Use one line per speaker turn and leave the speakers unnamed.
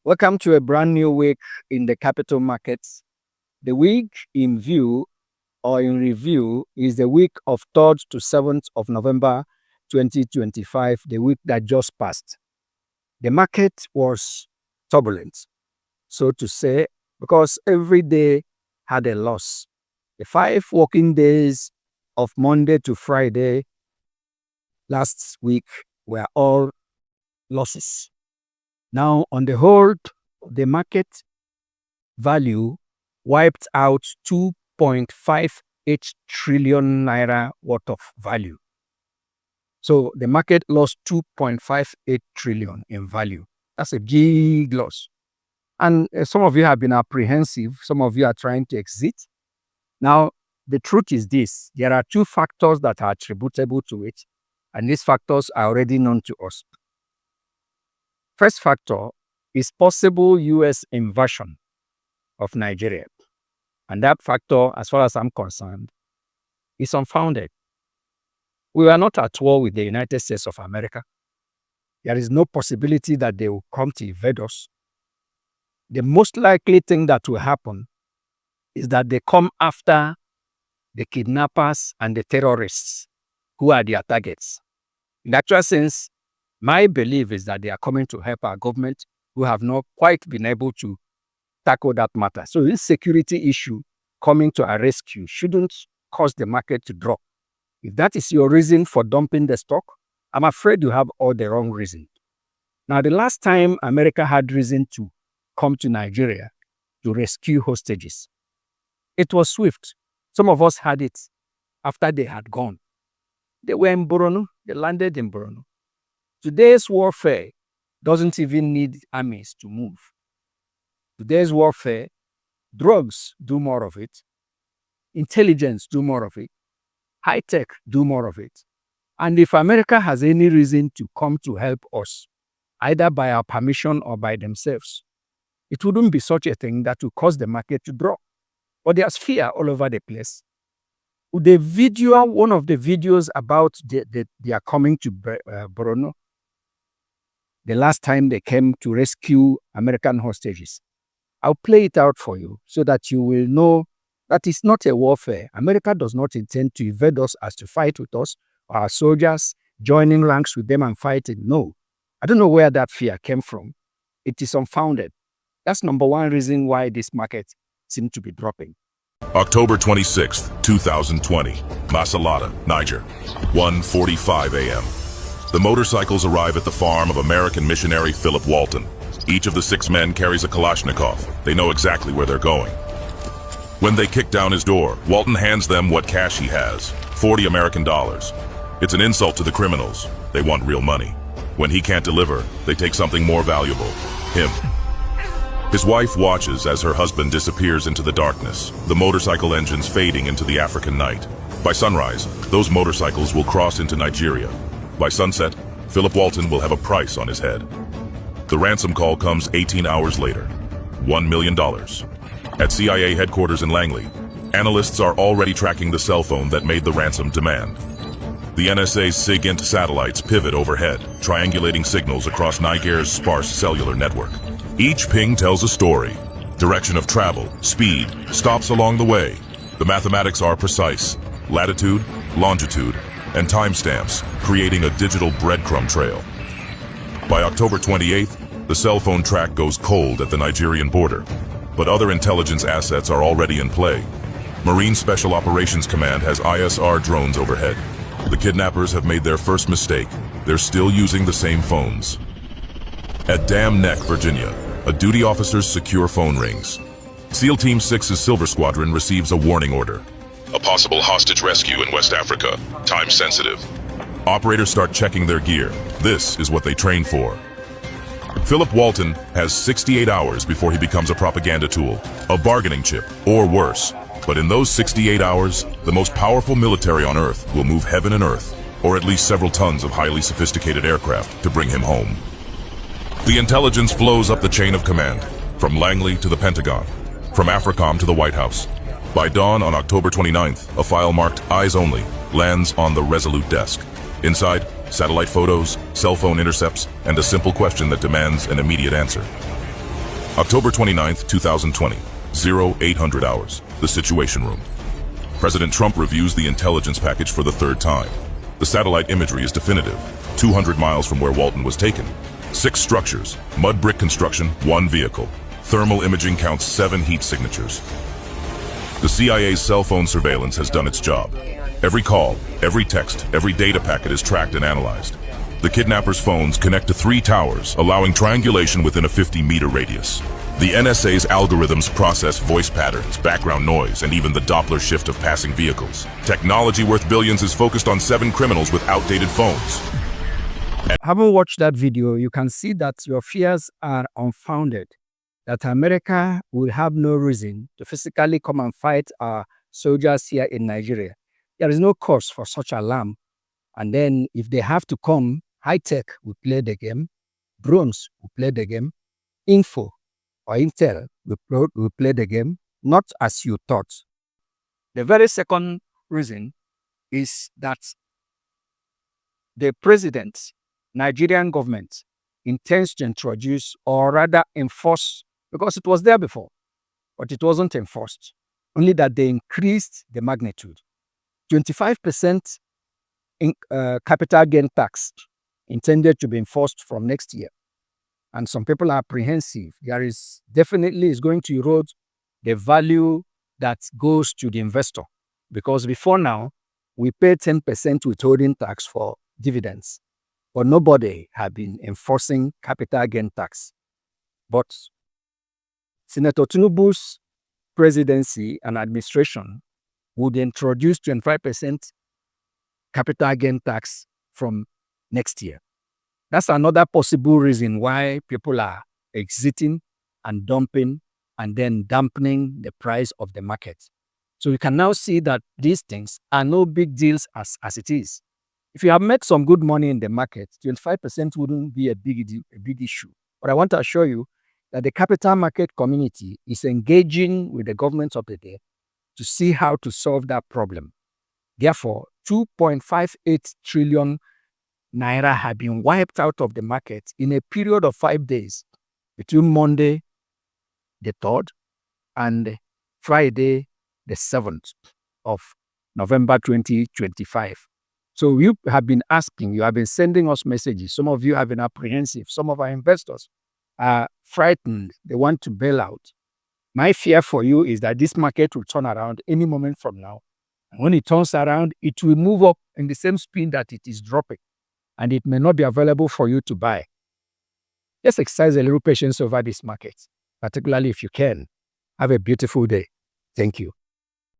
Welcome to a brand new week in the capital markets. The week in view or in review is the week of 3rd to 7th of November 2025, the week that just passed. The market was turbulent, so to say, because every day had a loss. The 5 working days of Monday to Friday last week were all losses. Now, on the whole, the market value wiped out 2.58 trillion naira worth of value. So the market lost 2.58 trillion in value. That's a big loss. And some of you have been apprehensive. Some of you are trying to exit. Now, the truth is this. There are 2 factors that are attributable to it, and these factors are already known to us. First factor is possible U.S. invasion of Nigeria. And that factor, as far as I'm concerned, is unfounded. We were not at war with the United States of America. There is no possibility that they will come to invade us. The most likely thing that will happen is that they come after the kidnappers and the terrorists who are their targets. In the actual sense, my belief is that they are coming to help our government, who have not quite been able to tackle that matter. So this security issue coming to our rescue shouldn't cause the market to drop. If that is your reason for dumping the stock, I'm afraid you have all the wrong reason. Now, the last time America had reason to come to Nigeria to rescue hostages, it was swift. Some of us had it after they had gone. They were in Borno. They landed in Borno. Today's warfare doesn't even need armies to move. Today's warfare, drugs do more of it, intelligence do more of it, high tech do more of it. And if America has any reason to come to help us, either by our permission or by themselves, it wouldn't be such a thing that would cause the market to drop. But there's fear all over the place. One of the videos about they are coming to Borno, the last time they came to rescue American hostages. I'll play it out for you so that you will know that it's not a warfare. America does not intend to invade us as to fight with us, or our soldiers joining ranks with them and fighting. No. I don't know where that fear came from. It is unfounded. That's number one reason why this market seems to be dropping.
October 26th, 2020, Masalada, Niger, 1:45 a.m. The motorcycles arrive at the farm of American missionary Philip Walton. Each of the 6 men carries a Kalashnikov. They know exactly where they're going. When they kick down his door, Walton hands them what cash he has, $40 American. It's an insult to the criminals. They want real money. When he can't deliver, they take something more valuable, him. His wife watches as her husband disappears into the darkness, the motorcycle engines fading into the African night. By sunrise, those motorcycles will cross into Nigeria. By sunset, Philip Walton will have a price on his head. The ransom call comes 18 hours later, $1 million. At CIA headquarters in Langley, analysts are already tracking the cell phone that made the ransom demand. The NSA's SIGINT satellites pivot overhead, triangulating signals across Niger's sparse cellular network. Each ping tells a story. Direction of travel, speed, stops along the way. The mathematics are precise. Latitude, longitude, and timestamps, creating a digital breadcrumb trail. By October 28th, the cell phone track goes cold at the Nigerian border, but other intelligence assets are already in play. Marine Special Operations Command has ISR drones overhead. The kidnappers have made their first mistake. They're still using the same phones. At Dam Neck, Virginia, a duty officer's secure phone rings. SEAL Team 6's Silver Squadron receives a warning order. A possible hostage rescue in West Africa, time sensitive. Operators start checking their gear. This is what they train for. Philip Walton has 68 hours before he becomes a propaganda tool, a bargaining chip, or worse. But in those 68 hours, the most powerful military on Earth will move heaven and earth, or at least several tons of highly sophisticated aircraft to bring him home. The intelligence flows up the chain of command, from Langley to the Pentagon, from AFRICOM to the White House. By dawn on October 29th, a file marked Eyes Only lands on the Resolute desk. Inside, satellite photos, cell phone intercepts, and a simple question that demands an immediate answer. October 29th, 2020, 0800 hours, the Situation Room. President Trump reviews the intelligence package for the third time. The satellite imagery is definitive, 200 miles from where Walton was taken. 6 structures, mud brick construction, 1 vehicle. Thermal imaging counts 7 heat signatures. The CIA's cell phone surveillance has done its job. Every call, every text, every data packet is tracked and analyzed. The kidnappers' phones connect to 3 towers, allowing triangulation within a 50-meter radius. The NSA's algorithms process voice patterns, background noise, and even the Doppler shift of passing vehicles. Technology worth billions is focused on 7 criminals with outdated phones.
Having watched that video, you can see that your fears are unfounded, that America will have no reason to physically come and fight our soldiers here in Nigeria. There is no cause for such alarm. And then if they have to come, high-tech will play the game, drones will play the game, info or intel will play the game, not as you thought. The very second reason is that the president, Nigerian government, intends to introduce or rather enforce, because it was there before, but it wasn't enforced, only that they increased the magnitude. 25% in capital gain tax intended to be enforced from next year. And some people are apprehensive. There is definitely is going to erode the value that goes to the investor. Because before now, we pay 10% withholding tax for dividends, but nobody had been enforcing capital gain tax. But Senator Tinubu's presidency and administration would introduce 25% capital gain tax from next year. That's another possible reason why people are exiting and dumping and then dampening the price of the market. So we can now see that these things are no big deals as it is. If you have made some good money in the market, 25% wouldn't be a big issue. But I want to assure you that the capital market community is engaging with the government of the day to see how to solve that problem. Therefore, 2.58 trillion naira have been wiped out of the market in a period of 5 days between Monday, the 3rd, and Friday, the 7th of November 2025. So you have been asking, you have been sending us messages. Some of you have been apprehensive. Some of our investors are frightened. They want to bail out. My fear for you is that this market will turn around any moment from now. And when it turns around, it will move up in the same speed that it is dropping. And it may not be available for you to buy. Just exercise a little patience over this market, particularly if you can. Have a beautiful day. Thank you.